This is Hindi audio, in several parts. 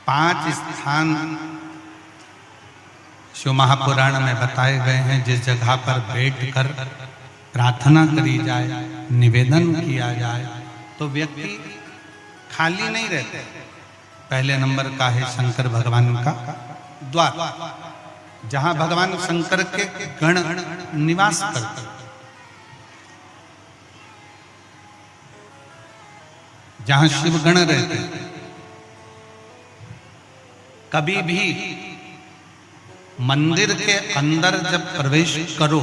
5 स्थान शिव महापुराण में बताए गए हैं। जिस जगह पर बैठकर प्रार्थना करी जाए, निवेदन किया जाए तो व्यक्ति खाली नहीं रहते। पहले नंबर का है शंकर भगवान का द्वार, जहां भगवान शंकर के गण निवास करते, जहां शिव गण रहते। कभी भी मंदिर के अंदर जब प्रवेश करो,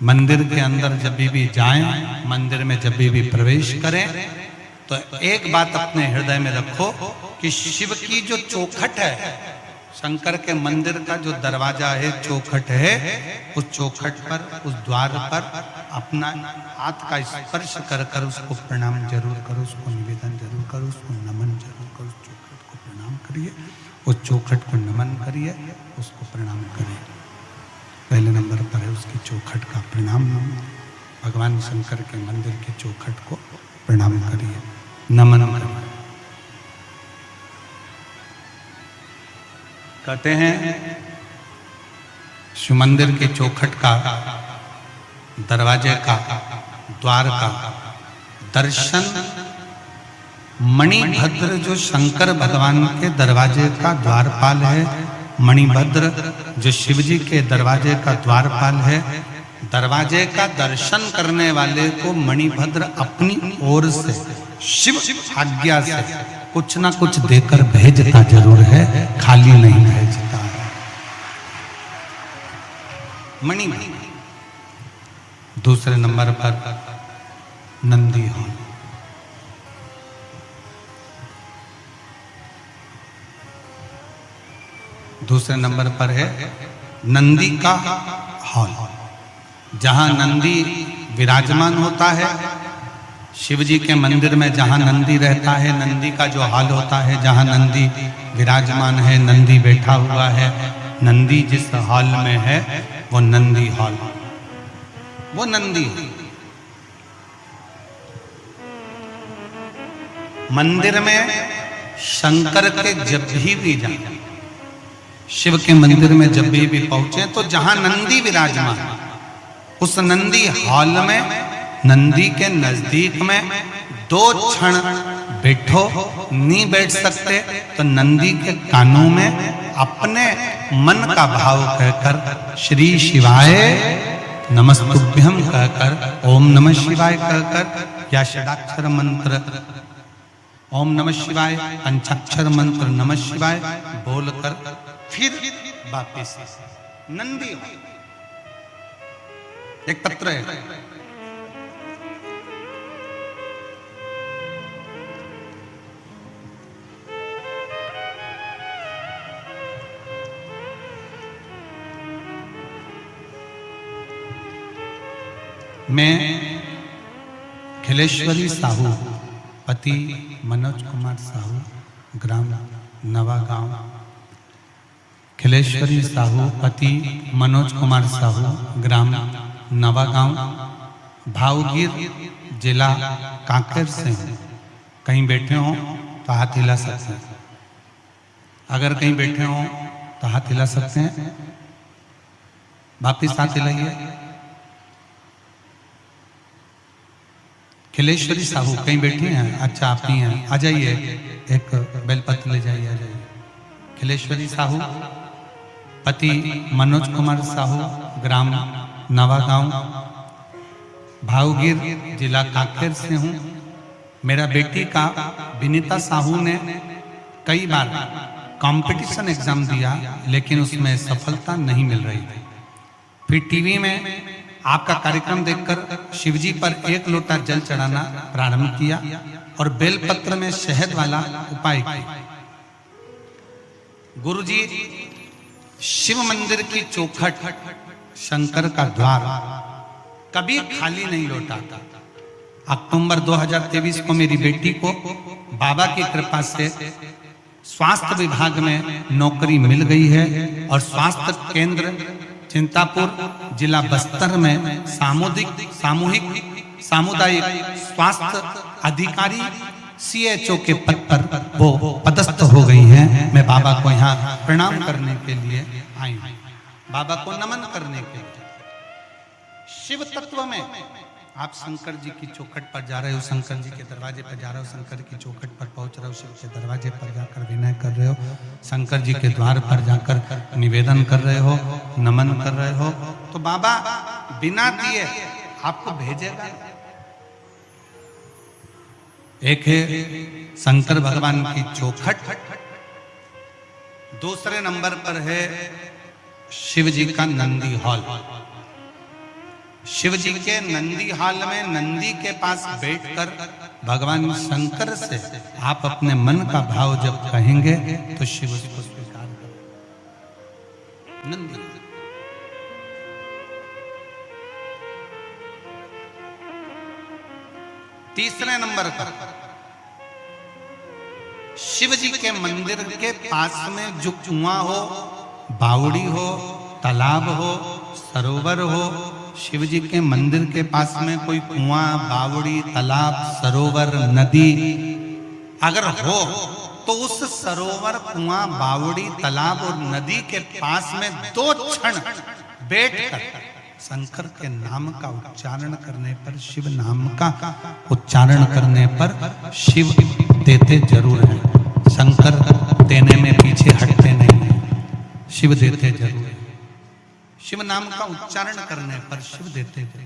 मंदिर के अंदर जब भी जाएं, मंदिर में जब भी प्रवेश करें तो एक बात अपने हृदय में रखो कि शिव की जो चौखट है, शंकर के मंदिर का जो दरवाजा है, चौखट है, उस चौखट पर, उस द्वार पर अपना हाथ का स्पर्श कर कर उसको प्रणाम जरूर करो, उसको निवेदन जरूर करो, उसको नमन जरूर करो। उस चौखट को प्रणाम करिए, उस चौखट को नमन करिए, उसको प्रणाम करिए। पहले नंबर पर है उसकी चौखट का प्रणाम। भगवान शंकर के मंदिर की चौखट को प्रणाम करिए, नमन करिए। कहते हैं शिव मंदिर के चौखट का, दरवाजे का, द्वार का दर्शन मणिभद्र, जो शंकर भगवान के दरवाजे का द्वारपाल है, मणिभद्र जो शिवजी के दरवाजे का द्वारपाल है, दरवाजे का दर्शन करने वाले को मणिभद्र अपनी ओर से, शिव आज्ञा से कुछ ना कुछ देकर भेजता जरूर है, खाली नहीं भेजता है। मणिभद्र। दूसरे नंबर पर नंदी हॉल। दूसरे नंबर पर है नंदी का हॉल, जहां नंदी विराजमान होता है। शिवजी के मंदिर में जहां नंदी रहता है, नंदी का जो हॉल होता है, जहां नंदी विराजमान है, नंदी बैठा हुआ है, नंदी जिस हॉल में है वो नंदी हॉल, वो नंदी। मंदिर में शंकर के जब भी जाए, शिव के मंदिर में जब भी पहुंचे तो जहां नंदी विराजमान, उस नंदी हॉल में, नंदी के नजदीक में 2 क्षण बैठो। नहीं बैठ सकते तो नंदी के कानों में अपने मन का भाव कहकर श्री शिवाय नमस्तुभ्यम कहकर, ओम नमः शिवाय कहकर, या षडाक्षर मंत्र ओम नमः शिवाय, पंचाक्षर मंत्र नमः शिवाय बोलकर फिर वापिस नंदी। एक पत्र है, मैं खिलेश्वरी साहू, पति मनोज कुमार साहू, ग्राम नवागांव। खिलेश्वरी साहू, पति मनोज कुमार साहू, ग्राम नवागांव, भावगीर, जिला कांकेर से हूँ। कहीं बैठे हो तो हाथ हिला सकते हैं। अगर कहीं बैठे हो तो हाथ हिला सकते हैं। वापिस हाथ हिलाइए। खिलेश्वरी साहू कहीं बैठी हैं? अच्छा, आप ही हैं, आ जाइए, एक बेलपत्र ले जाइए, आ जाइए। खिलेश्वरी साहू, पति मनोज कुमार साहू, ग्राम नवागांव, भावगीर, जिला कांकेर से हूँ। मेरा बेटी का विनीता साहू ने कई बार कंपटीशन एग्जाम दिया, लेकिन उसमें सफलता नहीं मिल रही थी। फिर टीवी में आपका कार्यक्रम देखकर शिवजी पर 1 लोटा जल चढ़ाना प्रारंभ किया और बेलपत्र में शहद वाला उपाय किया। गुरुजी शिव मंदिर की चौखट, शंकर का द्वार कभी खाली नहीं लौटाता। अक्टूबर 2023 को मेरी बेटी को बाबा की कृपा से स्वास्थ्य विभाग में नौकरी मिल गई है और स्वास्थ्य केंद्र चिंतापुर, जिला बस्तर में सामुदायिक स्वास्थ्य अधिकारी CHO के पद पर वो पदस्थ हो गई हैं। मैं बाबा को यहाँ प्रणाम करने के लिए आई हूँ, बाबा को नमन करने के लिए। शिव तत्व में आप शंकर जी की चौखट पर जा रहे हो, शंकर जी के दरवाजे पर जा रहे हो, शंकर की चौखट पर पहुंच रहे हो, शिव के दरवाजे पर जाकर विनय कर रहे हो, शंकर जी के द्वार पर जाकर निवेदन कर रहे हो, नमन कर रहे हो, तो बाबा बिना दिए आपको भेजेगा। एक है शंकर भगवान की चौखट, दूसरे नंबर पर है शिव जी का नंदी हॉल। शिव जी के नंदी हॉल में नंदी के पास बैठकर भगवान शंकर से आप अपने मन का भाव जब कहेंगे तो शिव उसको स्वीकार करें। नंदी तीसरे नंबर पर शिव जी के मंदिर के पास में जो कुआं हो, बावड़ी हो, तालाब हो, सरोवर हो, शिव जी के मंदिर के पास में कोई कुआं, बावड़ी, तालाब, सरोवर, नदी अगर हो तो उस सरोवर, कुआं, बावड़ी, तालाब और नदी के पास में 2 क्षण बैठकर शंकर के नाम का उच्चारण करने पर, शिव नाम का उच्चारण करने पर शिव देते जरूर हैं। शंकर देने में पीछे हटते नहीं हैं, शिव देते जरूर हैं। शिव नाम का उच्चारण करने पर शिव देते थे।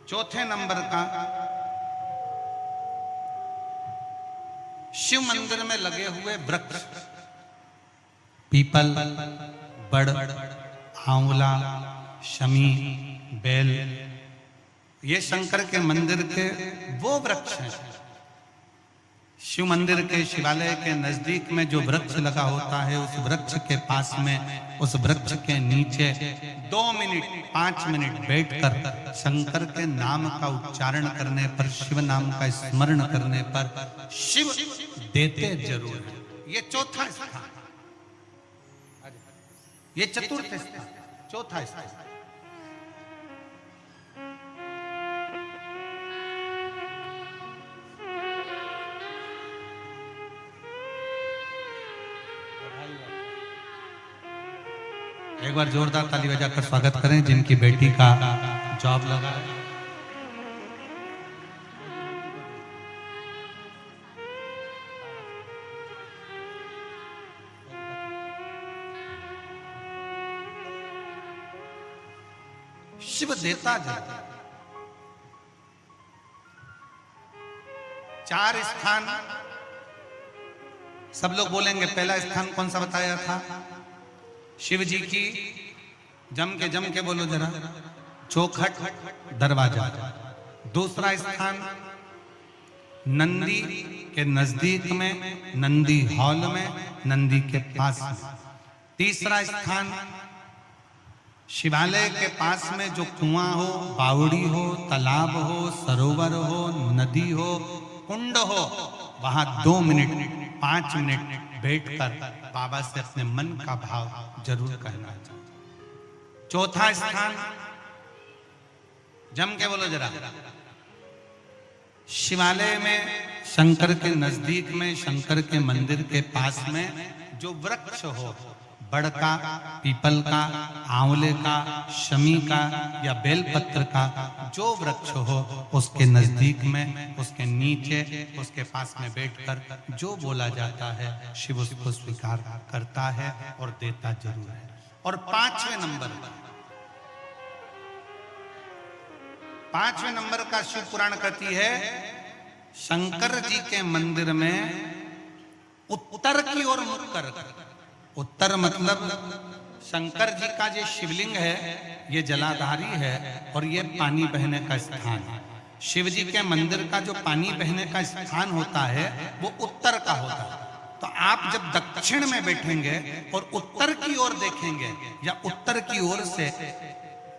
चौथे नंबर का शिव मंदिर में लगे हुए वृक्ष, पीपल, बड़, आंवला, शमी, बेल, ये शंकर के मंदिर के वो वृक्ष हैं। शिव मंदिर के, शिवालय के नजदीक में जो वृक्ष लगा होता है, उस वृक्ष के पास में, उस वृक्ष के नीचे 2 मिनट 5 मिनट बैठकर शंकर के नाम का उच्चारण करने पर, शिव नाम का स्मरण करने पर शिव देते जरूर है। ये चौथा स्थान, ये चतुर्थ स्थान, चौथा स्थान। एक बार जोरदार ताली बजाकर स्वागत करें जिनकी बेटी का जॉब लगा है। शिव देता जाता। 4 स्थान सब लोग बोलेंगे। पहला स्थान कौन सा बताया था? शिव जी की, जम के बोलो जरा, चौखट, दरवाजा। दूसरा स्थान नंदी के नजदीक में, नंदी हॉल में, नंदी के पास में। तीसरा स्थान शिवालय के पास में जो कुआं हो, बावड़ी हो, तालाब हो, सरोवर हो, नदी हो, कुंड हो, वहां 2 मिनट 5 मिनट बैठकर बाबा से अपने मन का भाव जरूर कहना चाहिए। चौथा स्थान जम के बोलो जरा, शिवालय में, शंकर के नजदीक में, शंकर के मंदिर के पास में जो वृक्ष हो, बड़ का, पीपल का, आंवले का, शमी का या बेलपत्र का जो वृक्ष हो, उसके नजदीक में, उसके नीचे, उसके पास में बैठकर जो बोला जाता है शिव उसको स्वीकार करता है और देता जरूर है। और 5वें नंबर का शिव पुराण कहती है, शंकर जी के मंदिर में उत्तर की ओर मुख कर, उत्तर मतलब शंकर जी का जो शिवलिंग है ये जलाधारी है और ये पानी बहने का स्थान है। शिव जी के मंदिर का जो पानी बहने का स्थान होता है वो उत्तर का होता है। तो आप जब दक्षिण में बैठेंगे और उत्तर की ओर देखेंगे या उत्तर की ओर से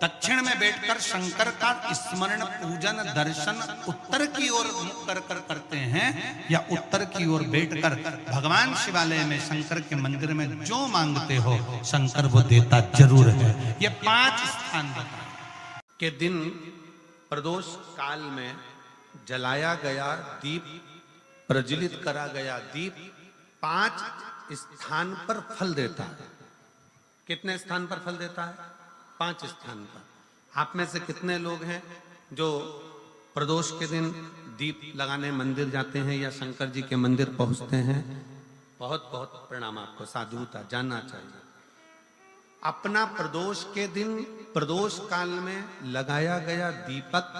दक्षिण में बैठकर शंकर का स्मरण, पूजन, दर्शन उत्तर की ओर मुख कर करते हैं या उत्तर की ओर बैठकर भगवान शिवालय में, शंकर के मंदिर में जो मांगते हो शंकर वो देता जरूर है। ये 5 स्थान बताए के दिन प्रदोष काल में जलाया गया दीप, प्रज्वलित करा गया दीप 5 स्थान पर फल देता है। कितने स्थान पर फल देता है? 5 स्थान पर। आप में से कितने लोग हैं जो प्रदोष के दिन दीप लगाने मंदिर जाते हैं या शंकर जी के मंदिर पहुंचते हैं? बहुत बहुत प्रणाम आपको, साधुता जानना चाहिए। अपना प्रदोष के दिन प्रदोष काल में लगाया गया दीपक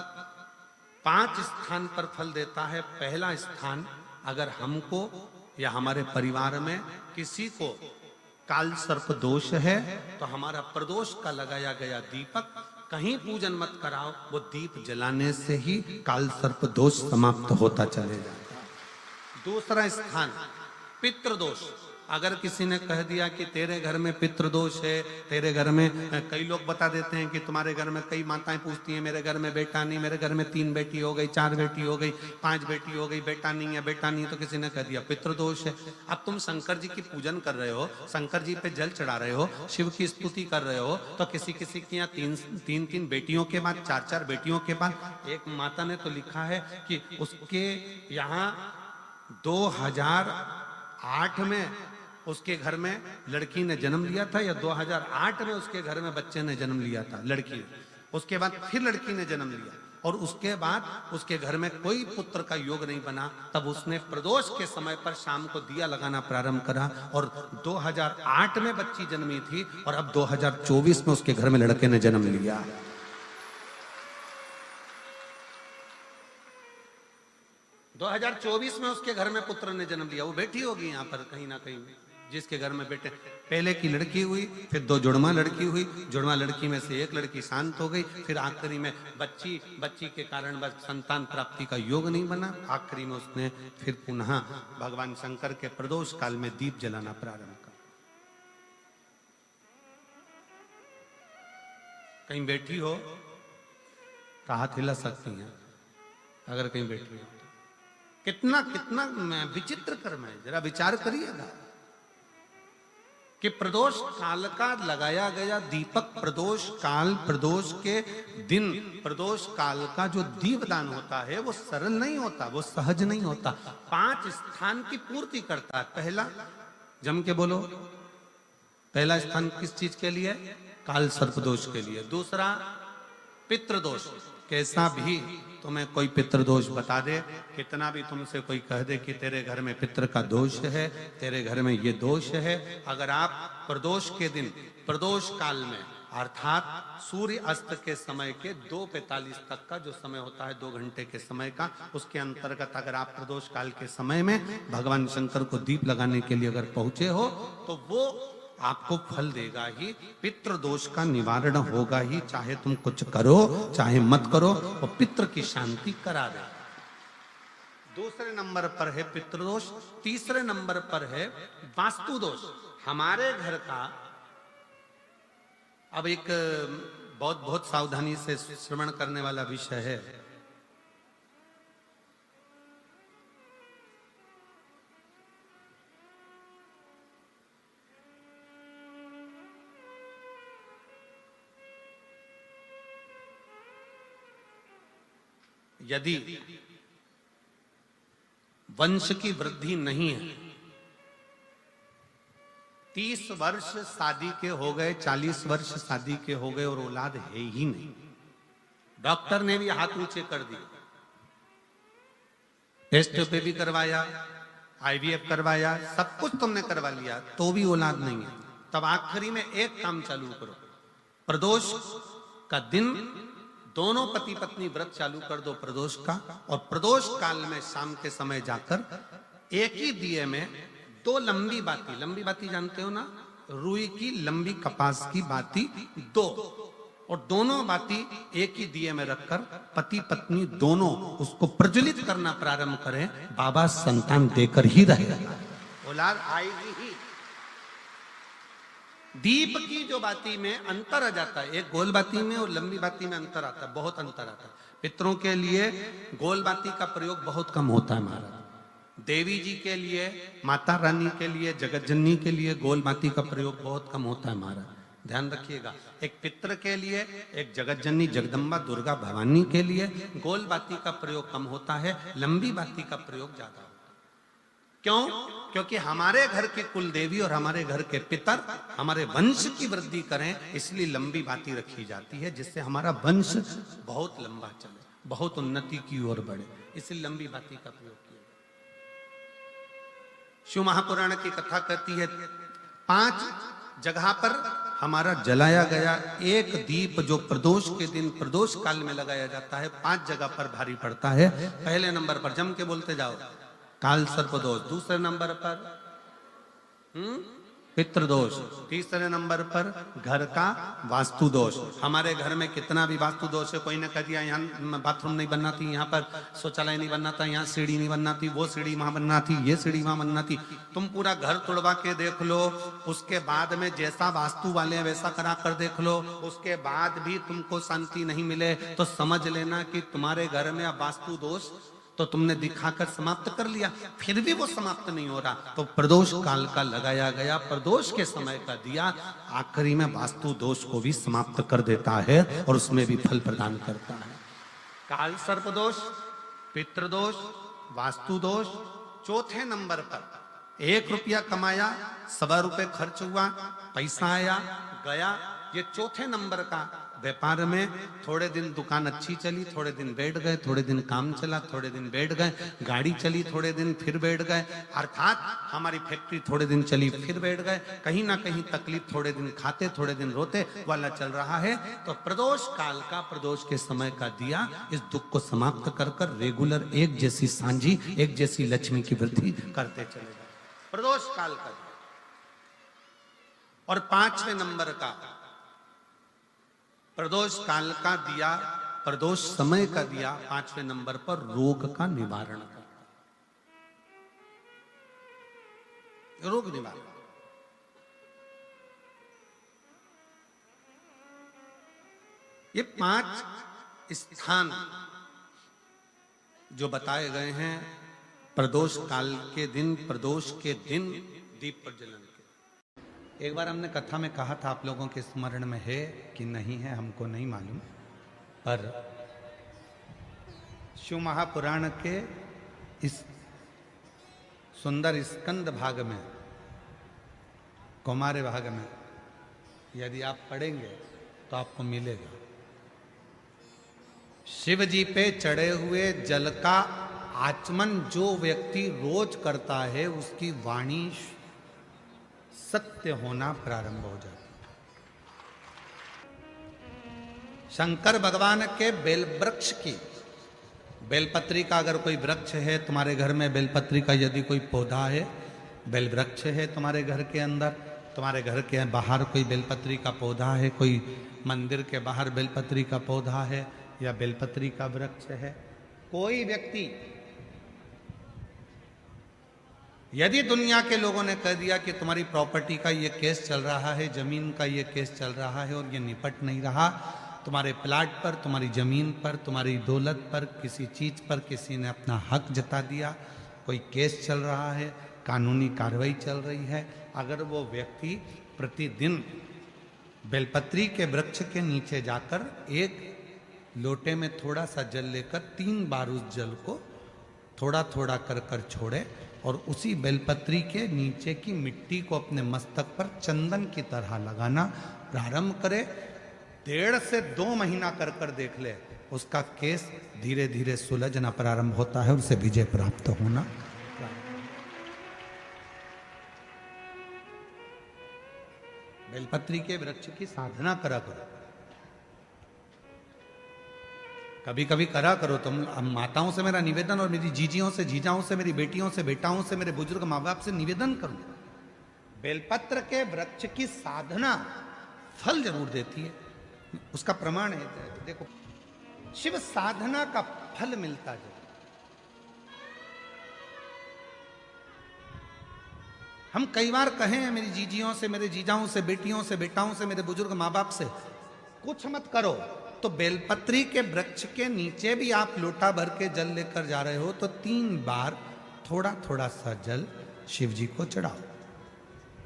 5 स्थान पर फल देता है। पहला स्थान, अगर हमको या हमारे परिवार में किसी को काल सर्प दोष है तो हमारा प्रदोष का लगाया गया दीपक कहीं पूजन मत कराओ, वो दीप जलाने से ही काल सर्प दोष समाप्त होता चले जाता है। दूसरा स्थान, पितृदोष। अगर किसी ने कह दिया कि तेरे घर में पितृदोष है, तेरे घर में, कई लोग बता देते हैं कि तुम्हारे घर में कई माताएं पूछती हैं, मेरे घर में बेटा नहीं, मेरे घर में 3 बेटी हो गई, 4 बेटी हो गई, 5 बेटी हो गई, बेटा नहीं है, बेटा नहीं, तो किसी ने कह दिया पितृदोष है। अब तुम शंकर जी की पूजन कर रहे हो, शंकर जी पे जल चढ़ा रहे हो, शिव की स्तुति कर रहे हो, तो किसी किसी की यहाँ 3 बेटियों के बाद, 4 बेटियों के बाद, एक माता ने तो लिखा है कि उसके यहाँ 2008 में उसके घर में लड़की ने जन्म लिया था, या 2008 में उसके घर में बच्चे ने जन्म लिया था, लड़की ने। उसके बाद फिर लड़की ने जन्म लिया और उसके बाद उसके घर में कोई पुत्र का योग नहीं बना। तब उसने प्रदोष के समय पर शाम को दिया लगाना प्रारंभ करा और 2008 में बच्ची जन्मी थी और अब 2024 में उसके घर में लड़के ने जन्म लिया। 2024 में उसके घर में पुत्र ने जन्म लिया। वो बेटी होगी यहाँ पर कहीं ना कहीं, जिसके घर में बेटे, पहले की लड़की हुई, फिर 2 जुड़वा लड़की हुई, जुड़वा लड़की में से एक लड़की शांत हो गई, फिर आखिरी में बच्ची के कारण बस संतान प्राप्ति का योग नहीं बना। आखिरी में उसने फिर पुनः भगवान शंकर के प्रदोष काल में दीप जलाना प्रारंभ कर। कहीं बैठी हो तो हाथ हिला सकती हैं, अगर कहीं बैठी हो। कितना कितना विचित्र कर्म है, जरा विचार करिएगा कि प्रदोष काल का लगाया गया दीपक, प्रदोष काल, प्रदोष के दिन, प्रदोष काल का जो दीपदान होता है वो सरल नहीं होता, वो सहज नहीं होता। 5 स्थान की पूर्ति करता है। पहला, जम के बोलो, पहला स्थान किस चीज के लिए? काल सर्पदोष के लिए। दूसरा, पितृदोष। कैसा भी तुम्हें कोई पितृदोष बता दे, कितना भी तुमसे कोई कह दे कि तेरे घर में पितृ का दोष है, तेरे घर में ये दोष है, अगर आप प्रदोष के दिन, प्रदोष काल में, अर्थात सूर्य अस्त के समय के 2:45 तक का जो समय होता है, 2 घंटे के समय का, उसके अंतर्गत अगर आप प्रदोष काल के समय में भगवान शंकर को दीप लगाने के लिए अगर पहुंचे हो तो वो आपको फल देगा ही, पितृदोष का निवारण होगा ही। चाहे तुम कुछ करो चाहे मत करो, वो पितृ की शांति करा दे। दूसरे नंबर पर है पितृदोष। तीसरे नंबर पर है वास्तु दोष। हमारे घर का, अब एक बहुत सावधानी से श्रवण करने वाला विषय है। यदि वंश की वृद्धि नहीं है, 30 वर्ष शादी के हो गए, 40 वर्ष शादी के हो गए और औलाद है ही नहीं, डॉक्टर ने भी हाथ नीचे कर दिए, टेस्ट पे भी करवाया, IVF करवाया, सब कुछ तुमने करवा लिया, तो भी औलाद नहीं है, तब आखिरी में एक काम चालू करो। प्रदोष का दिन दोनों पति पत्नी व्रत चालू कर दो प्रदोष का, और प्रदोष काल में शाम के समय जाकर एक ही दिए में 2 लंबी बाती जानते हो ना, रुई की लंबी कपास की बाती 2, और दोनों बाती एक ही दिए में रखकर पति पत्नी दोनों उसको प्रज्वलित करना प्रारंभ करें। बाबा संतान देकर ही रहेगा, औलाद आएगी ही। दीप की जो बाती में अंतर आ जाता है, एक गोल बाती में और लंबी बाती में अंतर आता है, बहुत अंतर आता है। पितरों के लिए गोल बाती का प्रयोग बहुत कम होता है महाराज। देवी जी के लिए, माता रानी के लिए, जगत जननी के लिए गोल बाती का प्रयोग बहुत कम होता है महाराज। ध्यान रखिएगा, एक पितृ के लिए, एक जगत जननी जगदम्बा दुर्गा भवानी के लिए गोल बाती का प्रयोग कम होता है, लंबी बाती का प्रयोग ज्यादा होता है। क्यों? क्योंकि हमारे घर की कुल देवी और हमारे घर के पितर हमारे वंश की वृद्धि करें, इसलिए लंबी बाती रखी जाती है, जिससे हमारा वंश बहुत लंबा चले, बहुत उन्नति की ओर बढ़े, इसलिए लंबी बाती का प्रयोग किया। शिव महापुराण की कथा कहती है 5 जगह पर हमारा जलाया गया एक दीप जो प्रदोष के दिन प्रदोष काल में लगाया जाता है, 5 जगह पर भारी पड़ता है। पहले नंबर पर जम के बोलते जाओ, काल सर्प दोष। दूसरे नंबर पर पितृदोष। तीसरे नंबर पर घर का वास्तु दोष। हमारे घर में कितना भी वास्तु दोष है, कोई ने कह दिया यहाँ बाथरूम नहीं बनना थी, यहाँ पर शौचालय नहीं बनना था, यहाँ सीढ़ी नहीं बनना थी, वो सीढ़ी वहां बनना थी, ये सीढ़ी वहां बनना थी। तुम पूरा घर तोड़वा के देख लो, उसके बाद में जैसा वास्तु वाले वैसा करा कर देख लो, उसके बाद भी तुमको शांति नहीं मिले तो समझ लेना कि तुम्हारे घर में अब वास्तु दोष तो तुमने दिखाकर समाप्त कर लिया, फिर भी वो समाप्त नहीं हो रहा, तो प्रदोष काल का लगाया गया प्रदोष के समय का दिया आखिरी में वास्तु दोष को भी समाप्त कर देता है और उसमें भी फल प्रदान करता है। काल सर्प दोष, पितृदोष, वास्तु दोष। चौथे नंबर पर 1 रुपया कमाया, 1.25 रुपये खर्च हुआ, पैसा आया गया, ये चौथे नंबर का। व्यापार में थोड़े दिन दुकान अच्छी चली, थोड़े दिन बैठ गए, थोड़े दिन काम चला, थोड़े दिन बैठ गए, गाड़ी चली थोड़े दिन फिर बैठ गए, अर्थात हमारी फैक्ट्री थोड़े दिन चली फिर बैठ गए, कहीं ना कहीं तकलीफ, थोड़े दिन खाते थोड़े दिन रोते वाला चल रहा है। तो प्रदोष काल का, प्रदोष के समय का दिया इस दुख को समाप्त कर कर रेगुलर एक जैसी सांझी, एक जैसी लक्ष्मी की वृद्धि करते चले जाए, प्रदोष काल का। और 5वें नंबर का प्रदोष काल का दिया, प्रदोष समय का दिया 5वें नंबर पर रोग का निवारण करता, रोग निवारण। ये 5 स्थान जो बताए गए हैं प्रदोष काल के दिन, प्रदोष के दिन दीप प्रज्वलन। एक बार हमने कथा में कहा था, आप लोगों के स्मरण में है कि नहीं है हमको नहीं मालूम, पर शिव महापुराण के इस सुंदर स्कंद भाग में, कौमार्य भाग में यदि आप पढ़ेंगे तो आपको मिलेगा, शिव जी पे चढ़े हुए जल का आचमन जो व्यक्ति रोज करता है उसकी वाणी सत्य होना प्रारंभ हो जाता। शंकर भगवान के बेल वृक्ष की, बेलपत्री का अगर कोई वृक्ष है तुम्हारे घर में, बेलपत्री का यदि कोई पौधा है, बेल वृक्ष है तुम्हारे घर के अंदर, तुम्हारे घर के बाहर कोई बेलपत्री का पौधा है, कोई मंदिर के बाहर बेलपत्री का पौधा है या बेलपत्री का वृक्ष है, कोई व्यक्ति यदि दुनिया के लोगों ने कह दिया कि तुम्हारी प्रॉपर्टी का ये केस चल रहा है, जमीन का ये केस चल रहा है और ये निपट नहीं रहा, तुम्हारे प्लाट पर, तुम्हारी जमीन पर, तुम्हारी दौलत पर, किसी चीज पर किसी ने अपना हक जता दिया, कोई केस चल रहा है, कानूनी कार्रवाई चल रही है, अगर वो व्यक्ति प्रतिदिन बेलपत्री के वृक्ष के नीचे जाकर एक लोटे में थोड़ा सा जल लेकर 3 बार उस जल को थोड़ा थोड़ा कर कर छोड़े और उसी बेलपत्री के नीचे की मिट्टी को अपने मस्तक पर चंदन की तरह लगाना प्रारंभ करे, 1.5 से 2 महीना कर कर देख ले, उसका केस धीरे धीरे सुलझना प्रारंभ होता है, उसे विजय प्राप्त होना। बेलपत्री के वृक्ष की साधना करा करो, कभी कभी करा करो तुम। माताओं से मेरा निवेदन और मेरी जीजियों से, जीजाओं से, मेरी बेटियों से, बेटाओं से, मेरे बुजुर्ग माँ बाप से निवेदन करूं, बेलपत्र के वृक्ष की साधना फल जरूर देती है, उसका प्रमाण है। देखो शिव साधना का फल मिलता है। हम कई बार कहे हैं मेरी जीजियों से, मेरे जीजाओं से, बेटियों से, बेटाओं से, मेरे बुजुर्ग माँ बाप से, कुछ मत करो, तो बेलपत्री के वृक्ष के नीचे भी आप लोटा भर के जल लेकर जा रहे हो तो 3 बार थोड़ा थोड़ा सा जल शिव जी को चढ़ाओ,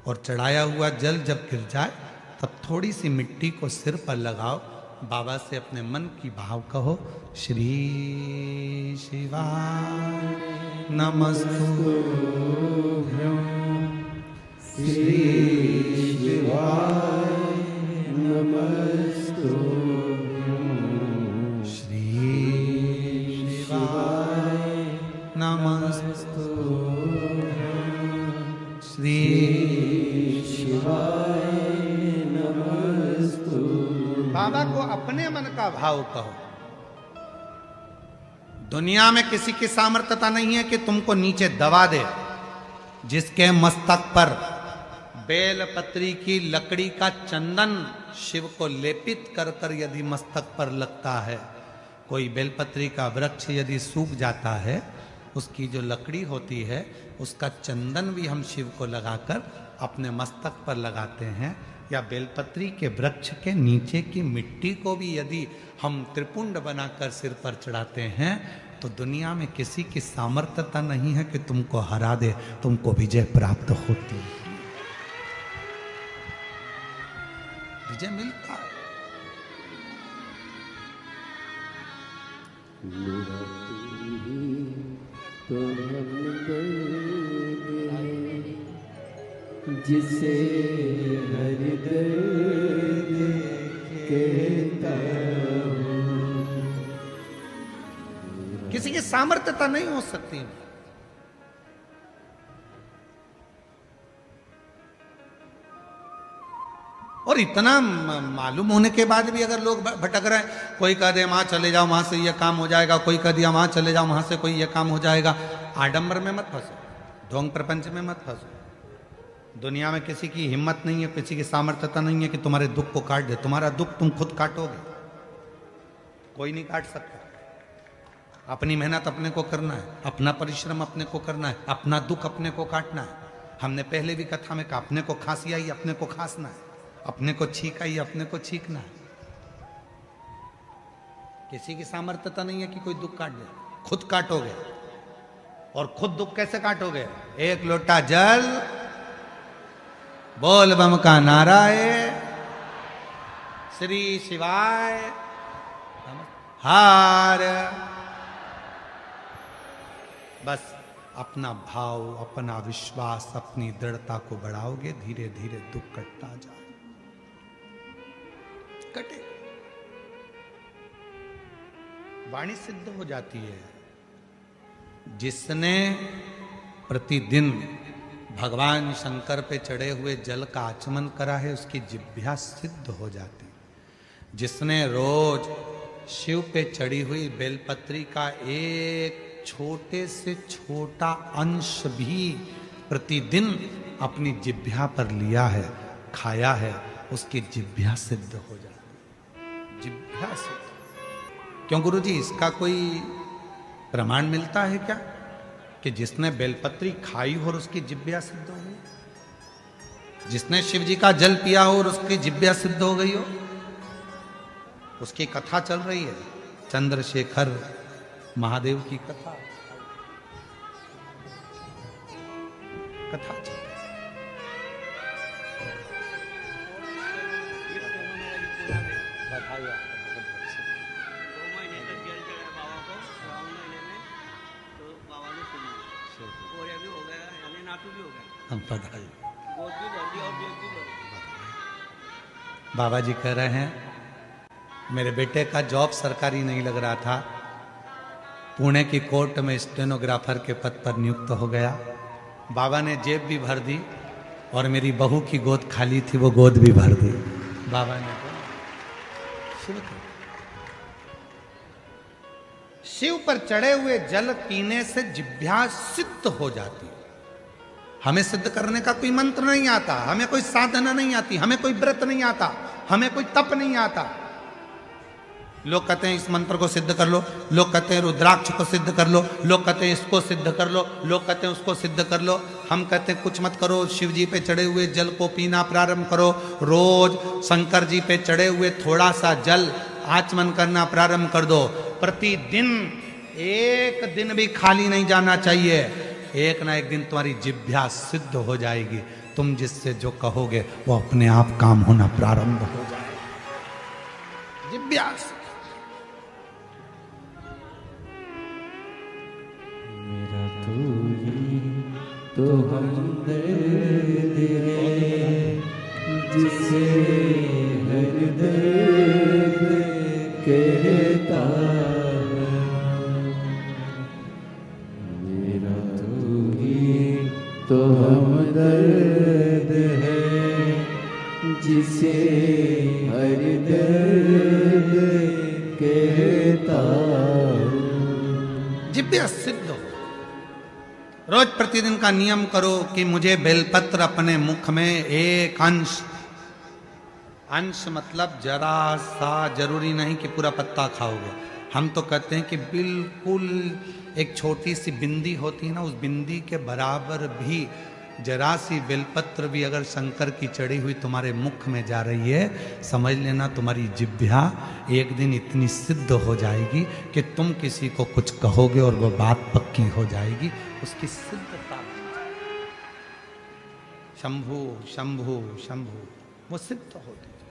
और चढ़ाया हुआ जल जब गिर जाए तब थोड़ी सी मिट्टी को सिर पर लगाओ, बाबा से अपने मन की भाव कहो, श्री शिवाय नमस्तुभ्यं, श्री शिवाय नमस्तुभ्यं, श्री शिवाय नमस्तुभ्यं, श्री शिवाय नमस्तुभ्यं। बाबा को अपने मन का भाव कहो। दुनिया में किसी की सामर्थ्यता नहीं है कि तुमको नीचे दबा दे। जिसके मस्तक पर बेलपत्री की लकड़ी का चंदन शिव को लेपित कर कर यदि मस्तक पर लगता है, कोई बेलपत्री का वृक्ष यदि सूख जाता है, उसकी जो लकड़ी होती है उसका चंदन भी हम शिव को लगाकर अपने मस्तक पर लगाते हैं, या बेलपत्री के वृक्ष के नीचे की मिट्टी को भी यदि हम त्रिपुंड बनाकर सिर पर चढ़ाते हैं, तो दुनिया में किसी की सामर्थ्यता नहीं है कि तुमको हरा दे, तुमको विजय प्राप्त होती है, विजय मिलता है। तो हम जिसे हर दर्द कहता हूं। किसी की सामर्थ्यता नहीं हो सकती। और इतना मालूम होने के बाद भी अगर लोग भटक रहे हैं, कोई कह दे वहां चले जाओ, वहां से ये काम हो जाएगा, कोई कह दिया वहां चले जाओ, वहां से कोई ये काम हो जाएगा। आडंबर में मत फंसो, ढोंग प्रपंच में मत फंसो। दुनिया में किसी की हिम्मत नहीं है, किसी की सामर्थ्यता नहीं है कि तुम्हारे दुख को काट दे। तुम्हारा दुख तुम खुद काटोगे, कोई नहीं काट सकता। अपनी मेहनत अपने को करना है, अपना परिश्रम अपने को करना है, अपना दुख अपने को काटना है। हमने पहले भी कथा में कहा, अपने को खांसी आई अपने को खांसना है, अपने को छींक आई अपने को छींकना है। किसी की सामर्थ्यता नहीं है कि कोई दुख काट दे, खुद काटोगे। और खुद दुख कैसे काटोगे? एक लोटा जल, बोल बम का नारा है, श्री शिवाय हार। बस अपना भाव, अपना विश्वास, अपनी दृढ़ता को बढ़ाओगे, धीरे धीरे दुख कटता जाए, कटे। वाणी सिद्ध हो जाती है। जिसने प्रतिदिन भगवान शंकर पे चढ़े हुए जल का आचमन करा है, उसकी जिह्वा सिद्ध हो जाती। जिसने रोज शिव पे चढ़ी हुई बेलपत्री का एक छोटे से छोटा अंश भी प्रतिदिन अपनी जिह्वा पर लिया है, खाया है, उसकी जिह्वा सिद्ध हो जाती। जिह्वा सिद्ध क्यों गुरुजी? इसका कोई प्रमाण मिलता है क्या कि जिसने बेलपत्री खाई हो और उसकी जिह्वा सिद्ध हो गई? जिसने शिव जी का जल पिया हो और उसकी जिह्वा सिद्ध हो गई हो? उसकी कथा चल रही है, चंद्रशेखर महादेव की कथा चल रही है। हम बधाई। बाबा जी कह रहे हैं, मेरे बेटे का जॉब सरकारी नहीं लग रहा था, पुणे की कोर्ट में स्टेनोग्राफर के पद पर नियुक्त हो गया। बाबा ने जेब भी भर दी और मेरी बहू की गोद खाली थी, वो गोद भी भर दी। बाबा ने शिव पर चढ़े हुए जल पीने से जिह्वा सिद्ध हो जाती। हमें सिद्ध करने का कोई मंत्र नहीं आता, हमें कोई साधना नहीं आती, हमें कोई व्रत नहीं आता, हमें कोई तप नहीं आता। लोग कहते हैं इस मंत्र को सिद्ध कर लो, लोग कहते हैं रुद्राक्ष को सिद्ध कर लो, लोग कहते हैं इसको सिद्ध कर लो, लोग कहते हैं उसको सिद्ध कर लो। हम कहते हैं कुछ मत करो, शिव जी पे चढ़े हुए जल को पीना प्रारंभ करो। रोज शंकर जी पे चढ़े हुए थोड़ा सा जल आचमन करना प्रारंभ कर दो। प्रतिदिन एक दिन भी खाली नहीं जाना चाहिए। एक ना एक दिन तुम्हारी जिह्वा सिद्ध हो जाएगी। तुम जिससे जो कहोगे वो अपने आप काम होना प्रारंभ हो जाएगा। जिह्वा से मेरा तू ही तो हमदर्द है, जिसे हर दर्द कहता है। मेरा तू ही तो हमदर्द है, जिसे हर दर्द कहता हूँ। जिह्वा सिद्ध हो। रोज प्रतिदिन का नियम करो कि मुझे बेलपत्र अपने मुख में एक अंश मतलब जरा सा, जरूरी नहीं कि पूरा पत्ता खाओगे। हम तो कहते हैं कि बिल्कुल एक छोटी सी बिंदी होती है ना, उस बिंदी के बराबर भी जरा सी बेलपत्र भी अगर शंकर की चढ़ी हुई तुम्हारे मुख में जा रही है, समझ लेना तुम्हारी जिह्वा एक दिन इतनी सिद्ध हो जाएगी कि तुम किसी को कुछ कहोगे और वो बात पक्की हो जाएगी, उसकी सिद्धता। शंभु शंभु शंभु, वो सिद्ध होती है।